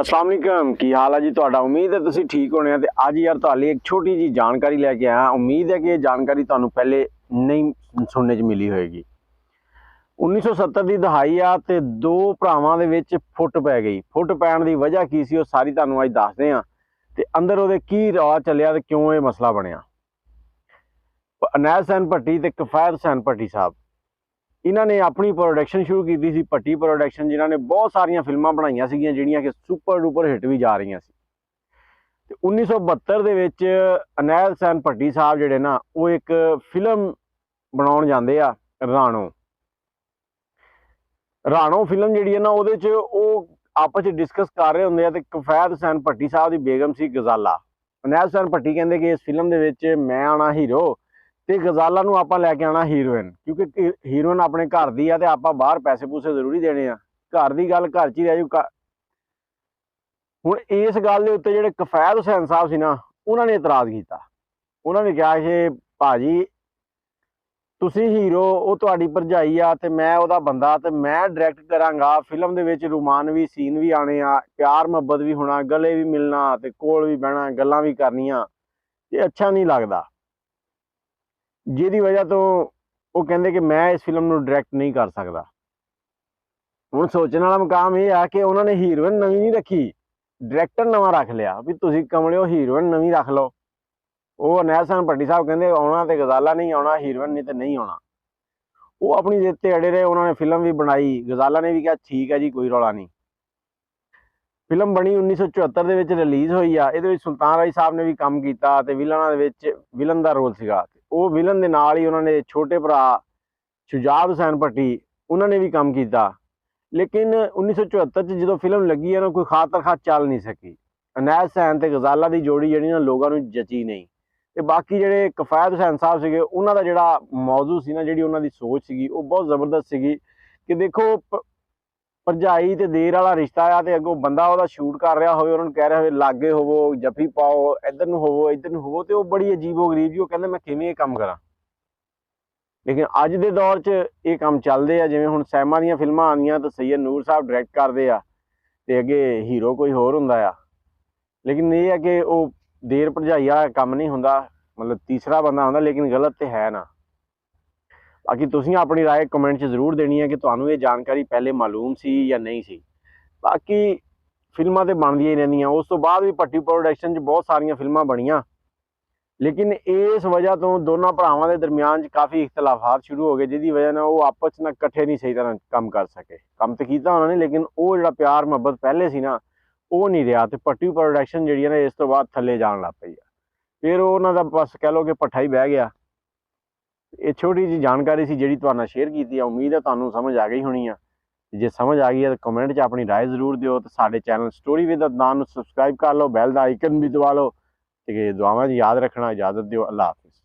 अस्सलाम वालेकुम, की हाल है जी तुहाडा। उम्मीद है तुसीं ठीक होने। ते अज यार तुहाडे लिए एक छोटी जी जानकारी लैके आया। उम्मीद है कि ये जानकारी तुहानूं पहले नहीं सुनने च मिली होएगी। 1970 की दहाई आ ते दो भरावां दे विच फुट पै गई। फुट पैण दी वजह की सी, ओह सारी तुहानूं अज दसदे आं ते अंदर ओहदे की रौला चलिया ते क्यों ये मसला बनिया। अनैल हुसैन भट्टी ते किफायत हुसैन भट्टी साहब, इन्होंने अपनी प्रोडक्शन शुरू की थी, भट्टी प्रोडक्शन, जिन्होंने बहुत सारिया फिल्मां बनाई सीगियां जिहड़ियां कि सुपर डुपर हिट भी जा रही सी। ते 1972 दे विच अनैल हुसैन भट्टी साहब जिहड़े ना, वो एक फिल्म बनाउण जांदे आ, राणो। राणो फिल्म जिहड़ी है ना, उहदे च ओह आपस च डिस्कस कर रहे होंदे आ ते किफायत हुसैन भट्टी साहब की बेगम सी गजाला। अनैल हुसैन भट्टी कहंदे कि इस फिल्म दे विच मैं आना हीरो ते गजाला नूं आपां लैके आना हीरोइन, क्योंकि हीरोइन अपने घर दी आ ते आपां बाहर पैसे पूसे जरूरी देने आ, घर दी गल घर च ही रह जू। हुण इस गल दे उत्ते जिहड़े किफायत हुसैन साहब सी ना, उन्होंने इतराज़ किया। उन्होंने कहा कि भाजी तुसीं हीरो, वो तुहाडी भरजाई आ ते मैं उहदा बंदा, ते मैं डायरैक्ट करांगा। फिल्म दे विच रोमानवी सीन भी आने आ, प्यार मुहब्बत भी होना, गले भी मिलना ते कोल भी बहना, गल्लां भी करनियां, ये अच्छा नहीं लगदा। जिहदी वजह तो वो कहंदे कि मैं इस फिल्म नूं डायरैक्ट नहीं कर सकदा। हुण सोचण वाला मुकाम ये आ कि उन्होंने हीरोइन नवीं नहीं रखी, डायरैक्टर नवां रख लिया भी तुसीं कमलिओ हीरोइन नवीं रख लो। वो अनैल हुसैन भट्टी साहब कहंदे आउणा ते गजाला नहीं आउणा, हीरोइन नहीं ते नहीं आउणा। वो अपनी जिद ते अड़े रहे, उन्होंने फिल्म भी बनाई, गजाला ने भी कहा ठीक है जी कोई रौला नहीं। फिल्म बनी 1974 दे विच रिलीज़ होई आ। इहदे विच सुल्तान राई साहब ने भी काम कीता ते विलनां दे विच विलन दा रोल सीगा। वो विलन दे नाल ही उन्होंने छोटे भरा शुजात हुसैन भट्टी, उन्होंने भी काम किया। लेकिन 1974 च जो फिल्म लगी है ना, कोई खास तरखा चल नहीं सकी। अनैल हुसैन ते गजाला की जोड़ी जिहड़ी ना लोगों नूं जची नहीं। ते बाकी जिहड़े किफायत हुसैन साहब सीगे, उन्हां दा जिहड़ा मौजू सी ना, जिहड़ी उन्हां दी सोच सीगी, वो बहुत जबरदस्त सीगी कि देखो भरजाई ते देर वाला रिश्ता आ ते अगों बंदा ओहदा शूट कर रहा होवे, उन्होंने कह रहा होवे लागे होवो, जफ्फी पाओ, इधर नूं होवो, इधर नूं होवो, ते वो बड़ी अजीबो गरीब जी, वो कहंदे मैं किवें ये काम करां। लेकिन अज के दौर च ये काम चलते हैं। जिवें हुण सैमा दीयां फिल्मां आंदियां तो सैयद नूर साहब डायरैक्ट करते आ ते अगे हीरो कोई होर हुंदा आ। लेकिन ये है कि वो देर भरजाई वाला काम नहीं हुंदा, मतलब तीसरा बंदा हुंदा, लेकिन गलत तो है ना। बाकी तुसीं अपनी राय कमेंट च जरूर देनी है कि तुहानूं ये जानकारी पहले मालूम सी या नहीं सी। बाकी फिल्मां तो बनदियां ही रहिंदियां। उस तो बाद भी भट्टी प्रोडक्शन च बहुत सारियां फिल्मां बनियां, लेकिन इस वजह तो दोनों भरावां के दरम्यान काफ़ी इख्तलाफात शुरू हो गए, जिसकी वजह ना वो आपस में कट्ठे नहीं सही तरह काम कर सके। काम तो किया उन्होंने, लेकिन वो जो प्यार मुहब्बत पहले सी ना, वो नहीं रहा। तो भट्टी प्रोडक्शन जी है ना, इस तो बाद थले जान लग पई। फिर उन्होंने बस कह लो कि भट्ठा ही बह गया। ये छोटी जी जानकारी सी जिहड़ी तुहाडे नाल शेयर की। उम्मीद है तुहानूं समझ आ गई होनी आ। जे समझ आ गई है तो कमेंट च अपनी राय जरूर दिओ। तो साडे चैनल स्टोरी विद अदनान नूं सबसक्राइब कर लो, बैल दा आइकन भी दबा लो। ते दुआवां च याद रखना। इजाजत दिओ। अल्लाह हाफिज़।